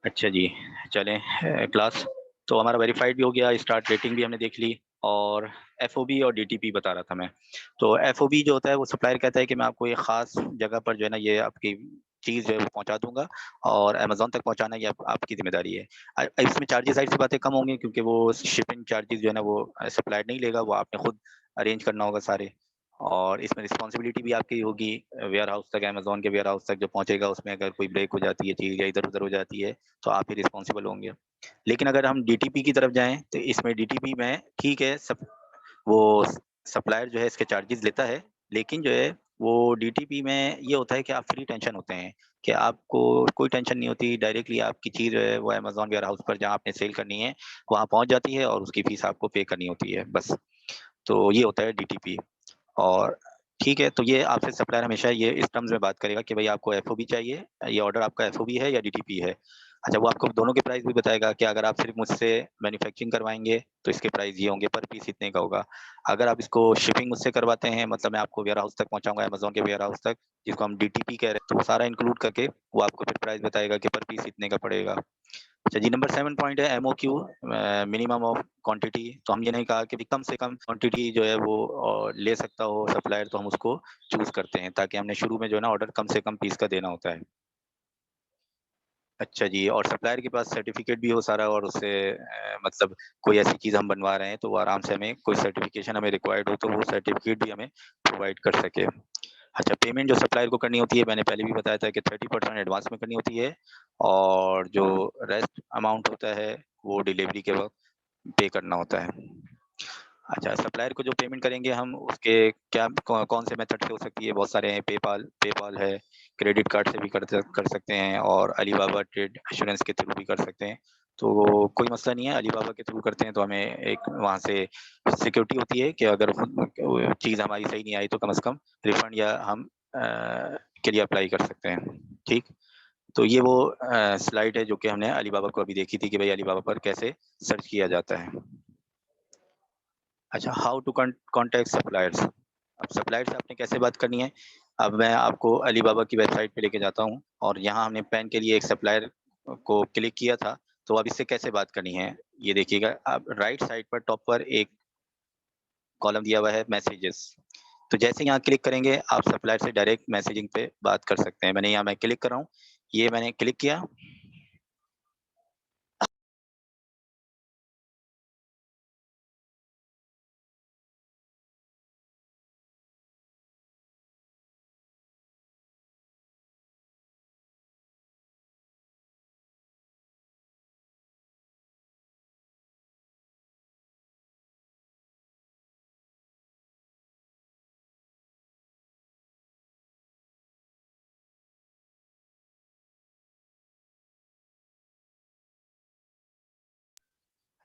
अच्छा जी, चलें क्लास तो हमारा वेरीफाइड भी हो गया, स्टार्ट रेटिंग भी हमने देख ली और एफओबी और डीटीपी बता रहा था मैं। तो एफओबी जो होता है वो सप्लायर कहता है कि मैं आपको एक ख़ास जगह पर जो है ना ये आपकी चीज़ जो है वो पहुँचा दूँगा और अमेज़न तक पहुँचाना ये आपकी ज़िम्मेदारी है। इसमें चार्जेज़ ज़ाहिर सी बात है कम होंगे क्योंकि वो शिपिंग चार्जेज़ जो है ना वो सप्लायर नहीं लेगा, वो आपने खुद अरेंज करना होगा सारे। और इसमें रिस्पॉन्सिबिलिटी भी आपकी होगी वेयरहाउस तक अमेज़न के वेयरहाउस तक जो पहुँचेगा उसमें अगर कोई ब्रेक हो जाती है चीज़ या इधर-उधर हो जाती है, तो आप ही रिस्पॉन्सिबल होंगे। लेकिन अगर हम डीटीपी की तरफ जाएँ, तो इसमें डीटीपी में ठीक है वो सप्लायर जो है इसके चार्जेज़ लेता है, लेकिन जो है वो डीटीपी में ये होता है कि आप फ्री टेंशन होते हैं, कि आपको कोई टेंशन नहीं होती, डायरेक्टली आपकी चीज़ जो है वो अमेज़न वेयरहाउस पर जहाँ आपने सेल करनी है, वहाँ पहुँच जाती है और उसकी फीस आपको पे करनी होती है, बस। तो ये होता है डीटीपी। और ठीक है, तो ये आपसे सप्लायर हमेशा ये इस टर्म्स में बात करेगा कि भई आपको एफओबी चाहिए, ये ऑर्डर आपका एफओबी है या डीटीपी है। अच्छा, वो आपको दोनों के प्राइस भी बताएगा कि अगर आप सिर्फ़ मुझसे मैन्युफैक्चरिंग करवाएँगे, तो इसके प्राइस ये होंगे, पर पीस इतने का होगा। अगर आप इसको शिपिंग मुझसे करवाते हैं, मतलब मैं आपको वेयरहाउस तक पहुँचाऊँगा, अमेज़न के वेयरहाउस तक, जिसको हम डीटीपी कह रहे हैं, तो वो सारा इंक्लूड करके वो आपको फिर प्राइस बताएगा कि पर पीस इतने का पड़ेगा। अच्छा जी, नंबर 7 पॉइंट है एमओक्यू मिनिमम ऑफ क्वांटिटी। तो हम ये नहीं कहा कि भई कम से कम क्वांटिटी जो है वो ले सकता हो सप्लायर, तो हम उसको चूज़ करते हैं ताकि हमने शुरू में जो है ना ऑर्डर कम से कम पीस का देना होता है। अच्छा जी, और सप्लायर के पास सर्टिफ़िकेट भी हो सारा और उससे मतलब कोई ऐसी चीज़ हम बनवा रहे हैं तो वो आराम से हमें कोई सर्टिफ़िकेशन हमें रिक्वायर्ड हो तो वो सर्टिफ़िकेट भी हमें प्रोवाइड कर सके। अच्छा, पेमेंट जो सप्लायर को करनी होती है, मैंने पहले भी बताया था कि 30% एडवांस में करनी होती है और जो रेस्ट अमाउंट होता है, वो डिलीवरी के वक़्त पे करना होता है। अच्छा, सप्लायर को जो पेमेंट करेंगे हम उसके क्या कौन से मेथड से हो सकती है, बहुत सारे हैं, पेपाल पेपाल है, क्रेडिट कार्ड से भी कर सकते हैं और अलीबाबा ट्रेड एश्योरेंस के थ्रू भी कर सकते हैं। तो कोई मसला नहीं है, अलीबाबा के थ्रू करते हैं तो हमें एक वहाँ से सिक्योरिटी होती है कि अगर चीज़ हमारी सही नहीं आई तो कम से कम रिफंड या हम के लिए अप्लाई कर सकते हैं। ठीक? तो ये वो स्लाइड है जो कि हमने अलीबाबा को अभी देखी थी कि भाई अलीबाबा पर कैसे सर्च किया जाता है। अच्छा, हाउ टू कॉन्टैक्ट सप्लायर्स। अब सप्लायर से आपने कैसे बात करनी है? अब मैं आपको अलीबाबा की वेबसाइट पे लेके जाता हूँ और यहाँ हमने पेन के लिए एक सप्लायर को क्लिक किया था, तो अब इससे कैसे बात करनी है? ये देखिएगा, अब राइट साइड पर टॉप पर एक कॉलम दिया हुआ है मैसेजेस। तो जैसे यहाँ क्लिक करेंगे, आप सप्लायर से डायरेक्ट मैसेजिंग पे बात कर सकते हैं। मैंने यहाँ मैं क्लिक कर रहा हूँ, ये मैंने क्लिक किया।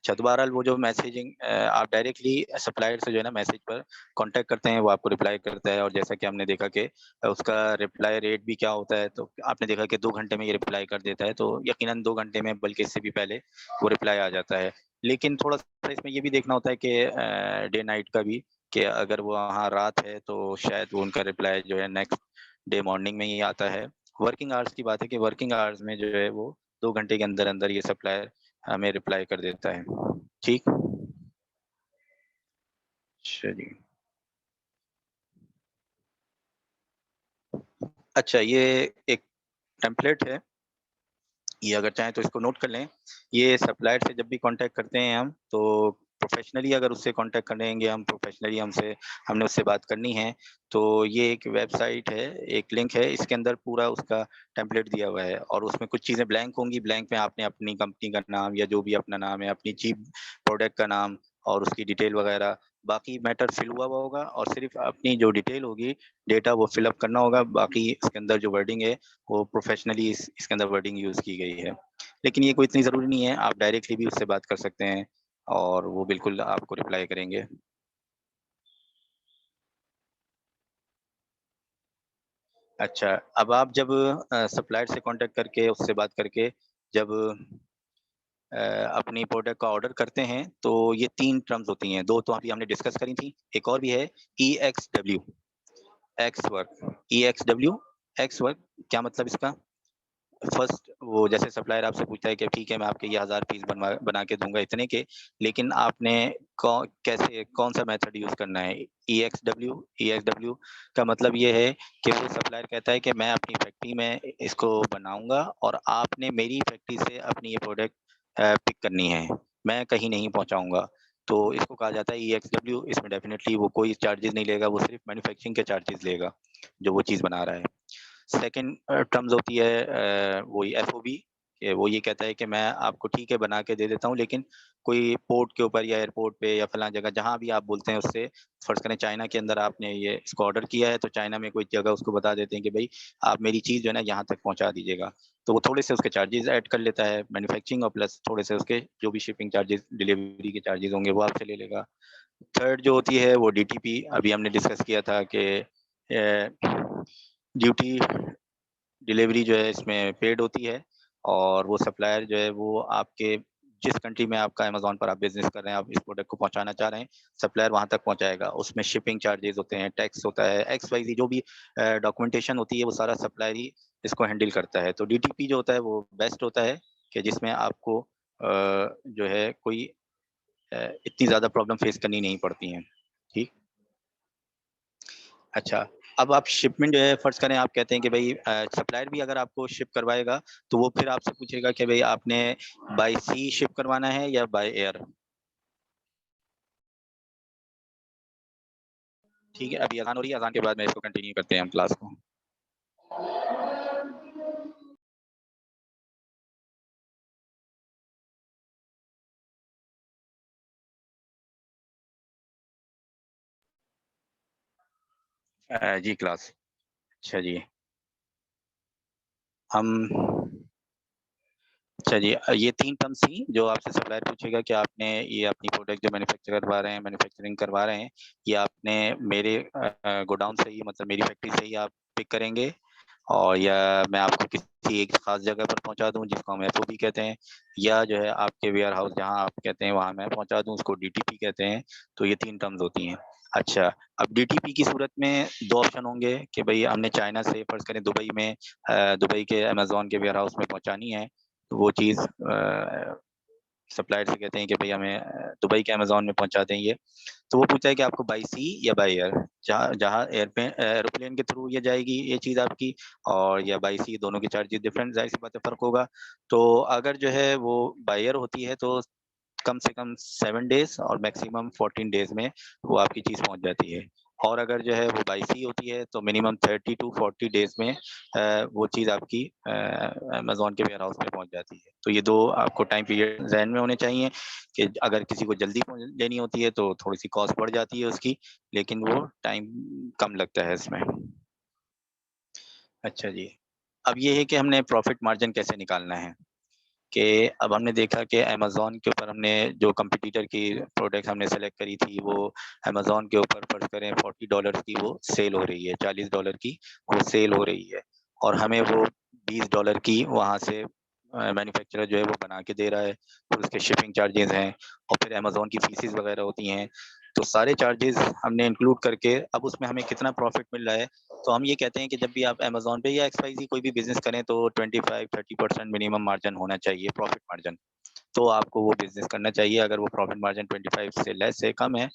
अच्छा, दोबारा वो जो मैसेजिंग आप डायरेक्टली सप्लायर से जो है ना मैसेज पर कॉन्टैक्ट करते हैं, वो आपको रिप्लाई करता है और जैसा कि हमने देखा कि उसका रिप्लाई रेट भी क्या होता है, तो आपने देखा कि 2 घंटे में ये रिप्लाई कर देता है, तो यकीनन 2 घंटे में बल्कि इससे भी पहले वो रिप्लाई आ जाता है। लेकिन थोड़ा-सा इसमें ये भी देखना होता है कि डे नाइट का भी, कि अगर वो वहाँ रात है, तो शायद वो उनका रिप्लाई जो है नेक्स्ट डे मॉर्निंग में ही आता है। वर्किंग आवर्स की बात है कि वर्किंग आवर्स में जो है वो 2 घंटे के अंदर-अंदर ये सप्लायर हमें रिप्लाई कर देता है। ठीक? चलिए। अच्छा, ये एक टेम्पलेट है, ये अगर चाहें तो इसको नोट कर लें। ये सप्लायर से जब भी कॉन्टैक्ट करते हैं हम, तो प्रोफ़ेशनली अगर उससे कॉन्टैक्ट करेंगे हम, प्रोफ़ेशनली हमने उससे बात करनी है, तो ये एक वेबसाइट है, एक लिंक है, इसके अंदर पूरा उसका टेम्पलेट दिया हुआ है और उसमें कुछ चीज़ें ब्लैंक होंगी, ब्लैंक में आपने अपनी कंपनी का नाम या जो भी अपना नाम है, अपनी चीप प्रोडक्ट का नाम और उसकी डिटेल वगैरह, बाकी मैटर फिल हुआ होगा और सिर्फ़ अपनी जो डिटेल होगी, डेटा वो फिल अप करना होगा, बाकी इसके अंदर जो वर्डिंग है वो प्रोफ़ेशनली इसके अंदर वर्डिंग यूज़ की गई है। लेकिन ये कोई इतनी ज़रूरी नहीं है, आप डायरेक्टली भी उससे बात कर सकते हैं और वो बिल्कुल आपको रिप्लाई करेंगे। अच्छा, अब आप जब सप्लायर से कॉन्टैक्ट करके, उससे बात करके जब अपनी प्रोडक्ट का ऑर्डर करते हैं, तो ये 3 टर्म्स होती हैं, 2 तो अभी हमने डिस्कस करी थी, एक और भी है ईएक्सडब्ल्यू, एक्स वर्क, ईएक्सडब्ल्यू, एक्स वर्क क्या मतलब इसका? फर्स्ट वो जैसे सप्लायर आपसे पूछता है कि ठीक है मैं आपके ये 1000 पीस बना के दूंगा इतने के, लेकिन आपने कैसे कौन सा मेथड यूज करना है। EXW का मतलब ये है कि वो सप्लायर कहता है कि मैं अपनी फैक्ट्री में इसको बनाऊंगा और आपने मेरी फैक्ट्री से अपनी ये प्रोडक्ट पिक करनी है, मैं कहीं नहीं पहुंचाऊंगा। तो इसको कहा जाता है EXW। इसमें डेफिनेटली वो कोई चार्जेस नहीं लेगा, वो सिर्फ मैन्युफैक्चरिंग के चार्जेस लेगा जो वो चीज़ बना रहा है। सेकंड टर्म्स होती है वही एफओबी, वो ये कहता है कि मैं आपको ठीक है बना के दे देता हूँ, लेकिन कोई पोर्ट के ऊपर या एयरपोर्ट पे या फलां जगह जहाँ भी आप बोलते हैं उससे, फर्ज करें चाइना के अंदर आपने ये इसको ऑर्डर किया है तो चाइना में कोई जगह उसको बता देते हैं कि भाई आप मेरी चीज़ जो है ना यहाँ तक पहुँचा दीजिएगा। तो वो थोड़े से उसके चार्जेस ऐड कर लेता है मैन्युफैक्चरिंग, और प्लस थोड़े से उसके जो भी शिपिंग चार्जेस डिलीवरी के चार्जेस होंगे वो आपसे ले लेगा। थर्ड जो होती है वो डीटीपी, अभी हमने डिस्कस किया था कि ड्यूटी डिलीवरी जो है इसमें पेड होती है, और वो सप्लायर जो है वो आपके जिस कंट्री में आपका अमेज़न पर आप बिज़नेस कर रहे हैं, आप इस प्रोडक्ट को पहुँचाना चाह रहे हैं, सप्लायर वहाँ तक पहुँचाएगा। उसमें शिपिंग चार्जेज़ होते हैं, टैक्स होता है, एक्स-वाई-ज़ेड जो भी डॉक्यूमेंटेशन होती है वो सारा सप्लायर ही इसको हैंडल करता है। तो डीटीपी जो होता है वो बेस्ट होता है कि जिसमें आपको जो है कोई इतनी ज़्यादा प्रॉब्लम फेस करनी नहीं पड़ती हैं। ठीक? अच्छा, अब आप शिपमेंट जो है फ़र्ज़ करें आप कहते हैं कि भई सप्लायर भी अगर आपको शिप करवाएगा, तो वो फिर आपसे पूछेगा कि भई आपने बाय सी शिप करवाना है या बाय एयर? ठीक है, अभी अज़ान हो रही है, अज़ान के बाद में इसको कंटिन्यू करते हैं हम क्लास को। जी क्लास। अच्छा जी, हम अच्छा जी, ये 3 टर्म्स थी जो आपसे सप्लायर पूछेगा कि आपने ये अपनी प्रोडक्ट जो मैन्युफैक्चरिंग करवा रहे हैं, ये आपने मेरे गोडाउन से ही मतलब मेरी फैक्ट्री से ही आप पिक करेंगे, और या मैं आपको किसी एक खास जगह पर पहुंचा दूं जिसको हम एफओबी कहते हैं, या जो है आपके वेयर हाउस जहां आप कहते हैं वहां मैं पहुंचा दूं, उसको डीटीपी कहते हैं। तो ये 3 टर्म्स होती हैं। अच्छा, अब डीटीपी की सूरत में 2 ऑप्शन होंगे कि भई हमने चाइना से फर्ज़ करें दुबई में दुबई के अमेज़न के वेयर हाउस में पहुंचानी है, तो वो चीज़ सप्लायर से कहते हैं कि भई हमें दुबई के अमेज़न में पहुंचा दें ये। तो वो पूछता है कि आपको बाय सी या बाय एयर, जहाँ जहाँ एरोप्लेन के थ्रू ये जाएगी ये चीज़ आपकी, और या बाय सी, दोनों के चार्जेस डिफरेंट, ज़ाहिर-सी बात है फ़र्क होगा। तो अगर जो है वो बाय एयर होती है तो कम से कम 7 डेज़ और मैक्सिमम 14 डेज़ में वो आपकी चीज़ पहुँच जाती है। और अगर जो है वो बाय सी होती है तो मिनिमम 30 टू 40 डेज़ में वो चीज़ आपकी अमेज़न के वेयर हाउस में पहुँच जाती है। तो ये 2 आपको टाइम पीरियड ज़हन में होने चाहिए कि अगर किसी को जल्दी लेनी होती है तो थोड़ी-सी कॉस्ट बढ़ जाती है उसकी, लेकिन वो टाइम कम लगता है इसमें। अच्छा जी। अब ये है कि हमने प्रॉफ़िट मार्जिन कैसे निकालना है? कि अब हमने देखा कि अमेज़न के ऊपर हमने जो कॉम्पिटिटर की प्रोडक्ट हमने सेलेक्ट करी थी, वो अमेज़न के ऊपर फ़र्ज़ करें $40 की वो सेल हो रही है, $40 की वो सेल हो रही है, और हमें वो $20 की वहाँ से मैन्युफैक्चरर जो है वो बना के दे रहा है, फिर उसके शिपिंग चार्जेज़ हैं, और फिर अमेज़न की फीसेस वग़ैरह होती हैं। तो सारे चार्जेज़ हमने इंक्लूड करके अब उसमें हमें कितना प्रॉफ़िट मिल रहा है, तो हम ये कहते हैं कि जब भी आप अमेज़न पे या एक्स-वाई-ज़ेड कोई भी बिज़नेस करें तो 25-30% मिनिमम मार्जिन होना चाहिए, प्रॉफिट मार्जिन। तो आपको वो बिज़नेस करना चाहिए। अगर वो प्रॉफिट मार्जिन 25 से लेस है, कम है,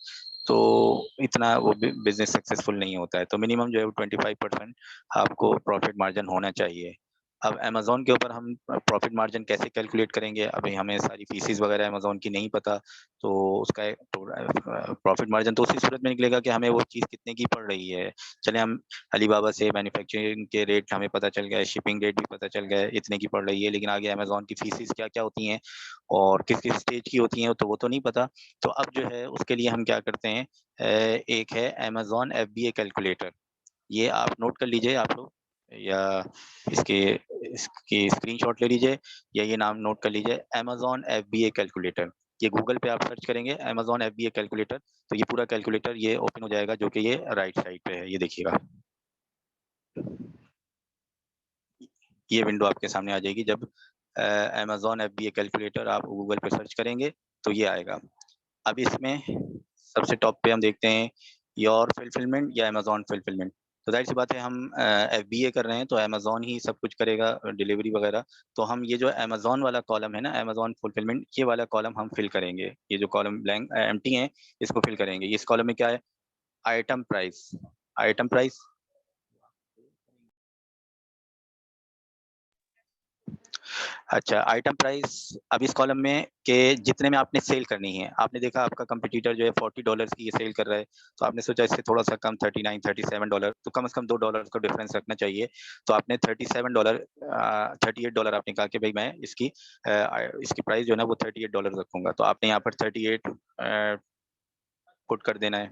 तो इतना वो बिज़नेस सक्सेसफुल नहीं होता है। तो मिनिमम जो है वो 25% आपको प्रॉफिट मार्जिन होना चाहिए। अब अमेज़न के ऊपर हम प्रॉफिट मार्जिन कैसे कैलकुलेट करेंगे? अभी हमें सारी फीसेस वगैरह अमेज़न की नहीं पता, तो उसका एक प्रॉफिट मार्जिन तो उसी सूरत में निकलेगा कि हमें वो चीज़ कितने की पड़ रही है। चलें हम अलीबाबा से मैन्युफैक्चरिंग के रेट हमें पता चल गया, शिपिंग रेट भी पता चल गया है, इतने की पड़ रही है, लेकिन आगे अमेज़न की फीसेस क्या-क्या होती हैं और किस-किस स्टेज की होती हैं, तो वो तो नहीं पता। तो अब जो है उसके लिए हम क्या करते हैं, एक है अमेज़न एफबीए कैलकुलेटर, ये आप नोट कर लीजिए आप लोग, या इसके इसकी स्क्रीनशॉट ले लीजिए, या ये नाम नोट कर लीजिए, अमेज़न एफबीए कैलकुलेटर। ये गूगल पे आप सर्च करेंगे अमेज़न एफबीए कैलकुलेटर, तो ये पूरा कैलकुलेटर ये ओपन हो जाएगा, जो कि ये राइट साइड पे है, ये देखिएगा। ये विंडो आपके सामने आ जाएगी जब अमेज़न एफबीए कैलकुलेटर आप गूगल पे सर्च करेंगे, तो ये आएगा। अब इसमें सबसे टॉप पे हम देखते हैं योर फुलफिलमेंट या अमेज़न फुलफिलमेंट। तो ज़ाहिर सी बात है हम FBA कर रहे हैं तो अमेज़न ही सब कुछ करेगा डिलीवरी वगैरह। तो हम ये जो अमेज़न वाला कॉलम है ना, अमेज़न फुलफिलमेंट, ये वाला कॉलम हम फिल करेंगे। ये जो कॉलम ब्लैंक एम्प्टी है, इसको फिल करेंगे। इस कॉलम में क्या है? Item price, item price. अच्छा, आइटम प्राइस अब इस कॉलम में के जितने में आपने सेल करनी है, आपने देखा आपका कंपटीटर जो है $40 की ये सेल कर रहा है, तो आपने सोचा इससे थोड़ा-सा कम 39, $37, तो कम से कम $2 का डिफरेंस रखना चाहिए। तो आपने $37 $38 आपने कहा कि भई मैं इसकी प्राइस जो है ना वो $38 रखूँगा। तो आपने यहाँ पर 38 पुट कर देना है।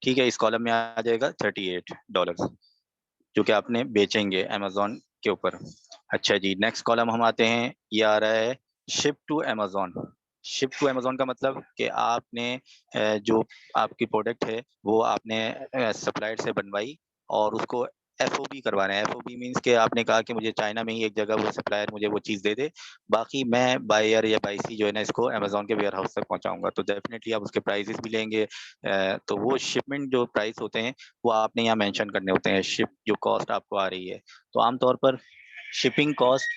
ठीक है, इस कॉलम में आ जाएगा $38 जो कि आपने बेचेंगे अमेज़न के ऊपर। अच्छा जी, नेक्स्ट कॉलम हम आते हैं, ये आ रहा है ship to Amazon. Ship to Amazon का मतलब कि आपने जो आपकी प्रोडक्ट है, वो आपने सप्लायर से बनवाई और उसको एफओबी करवा रहे हैं। एफओबी मीन्स कि आपने कहा कि मुझे चाइना में ही एक जगह वो सप्लायर मुझे वो चीज़ दे दे, बाकी मैं बाय एयर या बाय सी जो है ना इसको अमेज़न के वेयर हाउस तक पहुँचाऊँगा। तो डेफ़िनिटली आप उसके प्राइसेज़ भी लेंगे। तो वो शिपमेंट जो प्राइस होते हैं, वो आपने यहाँ मेंशन करने होते हैं, शिप जो कॉस्ट आपको आ रही है। तो आम तौर पर शिपिंग कॉस्ट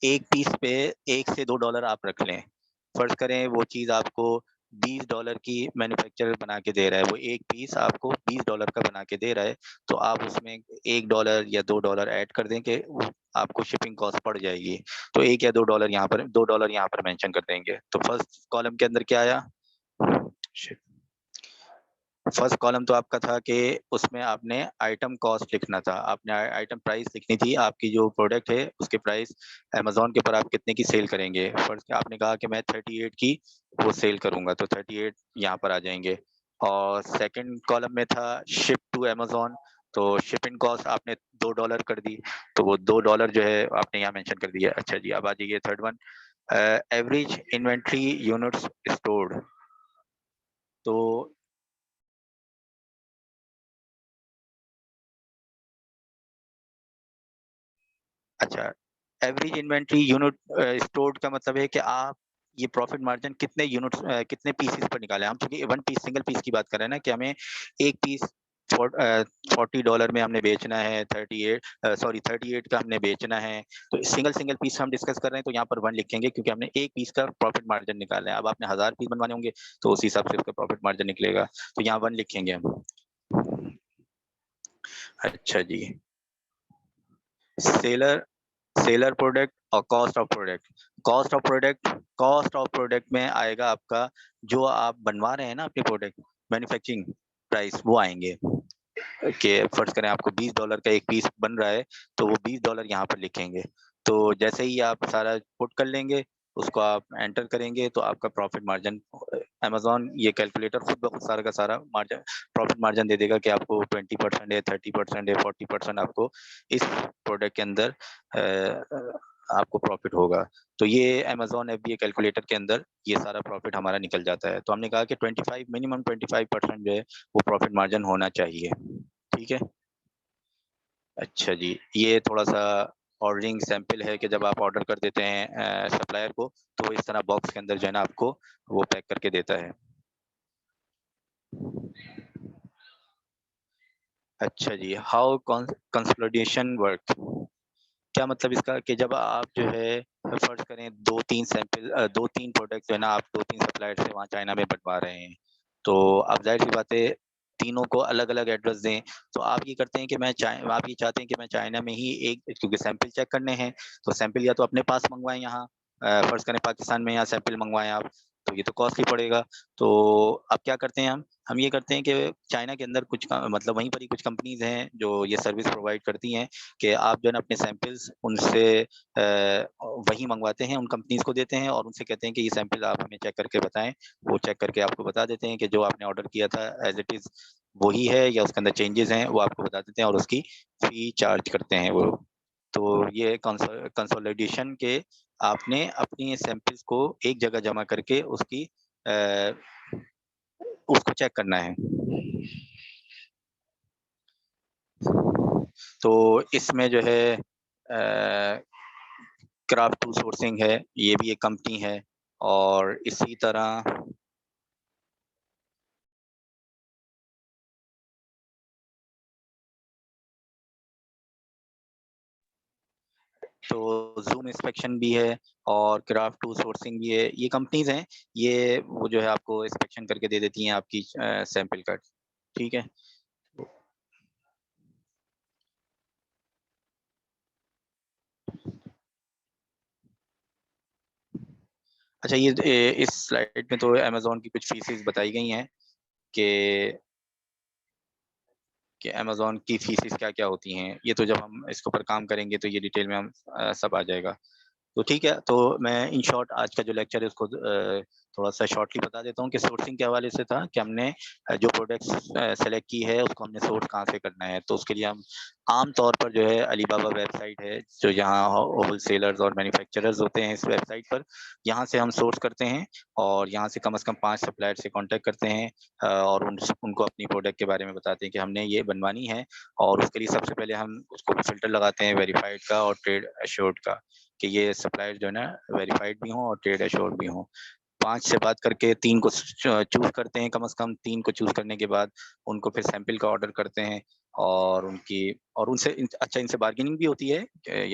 एक पीस पे $1 से $2 आप रख लें। फ़र्ज़ करें वो चीज़ आपको $20 की मैन्युफैक्चरर बना के दे रहा है, वो एक पीस आपको $20 का बना के दे रहा है, तो आप उसमें $1 या $2 ऐड कर दें कि वो आपको शिपिंग कॉस्ट पड़ जाएगी। तो 1 या $2 यहाँ पर $2 यहाँ पर मेंशन कर देंगे। तो फर्स्ट कॉलम के अंदर क्या आया? शिप फर्स्ट कॉलम तो आपका था कि उसमें आपने आइटम कॉस्ट लिखना था, आपने आइटम प्राइस लिखनी थी, आपकी जो प्रोडक्ट है उसके प्राइस अमेज़न के ऊपर आप कितने की सेल करेंगे। फर्स्ट आपने कहा कि मैं 38 की वो सेल करूँगा, तो 38 यहाँ पर आ जाएँगे। और सेकंड कॉलम में था शिप टू अमेज़न, तो शिपिंग कॉस्ट आपने $2 कर दी, तो वो $2 जो है आपने यहाँ मेंशन कर दिया। अच्छा जी, अब आ जाइए third one, average inventory units stored. तो अच्छा, एवरेज इन्वेंटरी यूनिट स्टोर्ड का मतलब है कि आप ये प्रॉफिट मार्जिन कितने यूनिट्स कितने पीसेस पर निकाले हैं। हम चूँकि वन पीस सिंगल पीस की बात कर रहे हैं ना कि हमें एक पीस $40 में हमने बेचना है, 38 का हमने बेचना है। तो सिंगल-सिंगल पीस हम डिस्कस कर रहे हैं तो यहाँ पर 1 लिखेंगे क्योंकि हमने एक पीस का प्रॉफिट मार्जिन निकालना है। अब आपने 1000 पीस बनवाने होंगे तो उस हिसाब से उसका प्रॉफिट मार्जिन निकलेगा। तो यहाँ 1 लिखेंगे हम। अच्छा जी। सेलर सेलर प्रोडक्ट और cost of product. Cost of product में आएगा आपका जो आप बनवा रहे हैं ना अपनी प्रोडक्ट, मैन्युफैक्चरिंग प्राइस वो आएँगे कि फ़र्ज़ करें आपको $20 का एक पीस बन रहा है, तो वो $20 यहाँ पर लिखेंगे। तो जैसे ही आप सारा पुट कर लेंगे, उसको आप एंटर करेंगे तो आपका प्रॉफ़िट मार्जिन अमेज़न ये कैलकुलेटर खुद ब खुद सारा का सारा मार्जिन प्रॉफ़िट मार्जिन दे देगा कि आपको 20% है, 30% है, 40% आपको इस प्रोडक्ट के अंदर आपको प्रॉफ़िट होगा। तो ये अमेज़न एफबीए कैलकुलेटर के अंदर ये सारा प्रॉफ़िट हमारा निकल जाता है। तो हमने कहा कि 25 मिनिमम 25% जो है वो प्रॉफ़िट मार्जिन होना चाहिए। ठीक है? अच्छा जी, ये थोड़ा-सा ऑर्डरिंग सैंपल है कि जब आप ऑर्डर कर देते हैं सप्लायर को, तो वो इस तरह बॉक्स के अंदर जो है ना आपको वो पैक करके देता है। अच्छा जी, हाउ कंसोलिडेशन वर्क। क्या मतलब इसका कि जब आप जो है फ़र्ज़ करें 2-3 प्रोडक्ट जो है ना आप 2-3 सप्लायर से वहाँ चाइना में बँटवा रहे हैं। तो अब ज़ाहिर-सी बात है तीनों को अलग-अलग एड्रेस दें। तो आप ये करते हैं कि आप ये चाहते हैं कि मैं चाइना में ही एक क्योंकि सैंपल चेक करने हैं, तो सैंपल या तो अपने पास मँगवाएँ यहाँ फ़र्ज़ करें पाकिस्तान में यहाँ सैंपल मँगवाएँ आप, तो ये तो कॉस्टली पड़ेगा। तो अब क्या करते हैं हम ये करते हैं कि चाइना के अंदर कुछ मतलब वहीं पर ही कुछ कंपनीज़ हैं जो ये सर्विस प्रोवाइड करती हैं कि आप जो है ना अपने सैंपल्स उनसे वहीं मँगवाते हैं, उन कंपनीज़ को देते हैं और उनसे कहते हैं कि ये सैंपल आप हमें चेक करके बताएँ। वो चेक करके आपको बता देते हैं कि जो आपने ऑर्डर किया था एज़ इट इज़ वही है या उसके अंदर चेंजेज़ हैं, वो आपको बता देते हैं और उसकी फी चार्ज करते हैं वो। तो ये कंसोलिडेशन के आपने अपनी सैंपल्स को एक जगह जमा करके अ, उसको चेक करना है। तो इसमें जो है क्राफ्ट टू सोर्सिंग है, ये भी एक कंपनी है और इसी तरह तो ज़ूम इंस्पेक्शन भी है और क्राफ्ट टू सोर्सिंग भी है। ये कंपनीज़ हैं, ये वो जो है आपको इंस्पेक्शन करके दे देती हैं आपकी सैंपल का। ठीक है? अच्छा, इस स्लाइड में तो अमेज़न की कुछ फीसेस बताई गई हैं कि अमेज़न की फीसेस क्या-क्या होती हैं। ये तो जब हम इसके ऊपर काम करेंगे तो ये डिटेल में हम सब आ जाएगा। तो ठीक है, तो मैं इन शॉर्ट आज का जो लेक्चर है उसको थोड़ा-सा शॉर्टली बता देता हूँ कि सोर्सिंग के हवाले से था कि हमने जो प्रोडक्ट्स सेलेक्ट की है उसको हमने सोर्स कहाँ से करना है। तो उसके लिए हम आम तौर पर जो है अलीबाबा वेबसाइट है, जो यहाँ होलसेलर्स और मैन्युफैक्चरर्स होते हैं इस वेबसाइट पर, यहाँ से हम सोर्स करते हैं और यहाँ से कम 5 सप्लायर से कॉन्टैक्ट करते हैं और उनको अपनी प्रोडक्ट के बारे में बताते हैं कि हमने ये बनवानी है और उसके लिए सबसे पहले हम उसको फ़िल्टर लगाते हैं वेरिफाइड का और ट्रेड एश्योर्ड का। कि ये सप्लायर जो है ना वेरिफाइड भी हों और ट्रेड एश्योर्ड भी हों। 5 से बात करके 3 को चूज़ करते हैं कम से कम 3 को चूज़ करने के बाद उनको फिर सैंपल का ऑर्डर करते हैं और उनसे अच्छा इनसे बार्गेनिंग भी होती है।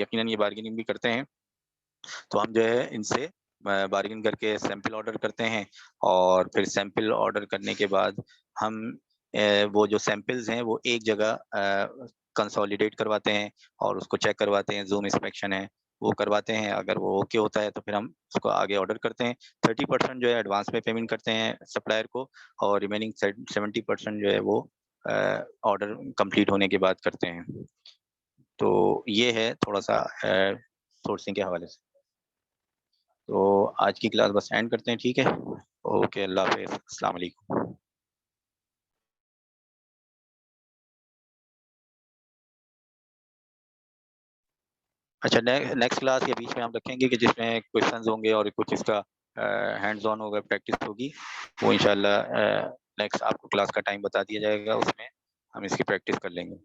यकीनन ये बार्गेनिंग भी करते हैं। तो हम जो है इनसे बार्गेन करके सैंपल ऑर्डर करते हैं और फिर सैंपल ऑर्डर करने के बाद हम वो जो सैंपल्स हैं वो एक जगह कंसोलिडेट करवाते हैं और उसको चेक करवाते हैं, ज़ूम इंस्पेक्शन है, वो करवाते हैं। अगर वो ओके होता है तो फिर हम उसको आगे ऑर्डर करते हैं। 30% जो है एडवांस में पेमेंट करते हैं सप्लायर को और रिमेनिंग 70% जो है वो ऑर्डर कंप्लीट होने के बाद करते हैं। तो ये है थोड़ा-सा सोर्सिंग के हवाले से। तो आज की क्लास बस एंड करते हैं, ठीक है? ओके, अल्लाह हाफ़िज़, अस्सलाम वालेकुम। अच्छा, नेक्स्ट क्लास या बीच में हम रखेंगे कि जिसमें क्वेश्चंस होंगे और कुछ इसका हैंड्स ऑन होगा, प्रैक्टिस होगी। वो इंशाल्लाह नेक्स्ट आपको क्लास का टाइम बता दिया जाएगा, उसमें हम इसकी प्रैक्टिस कर लेंगे।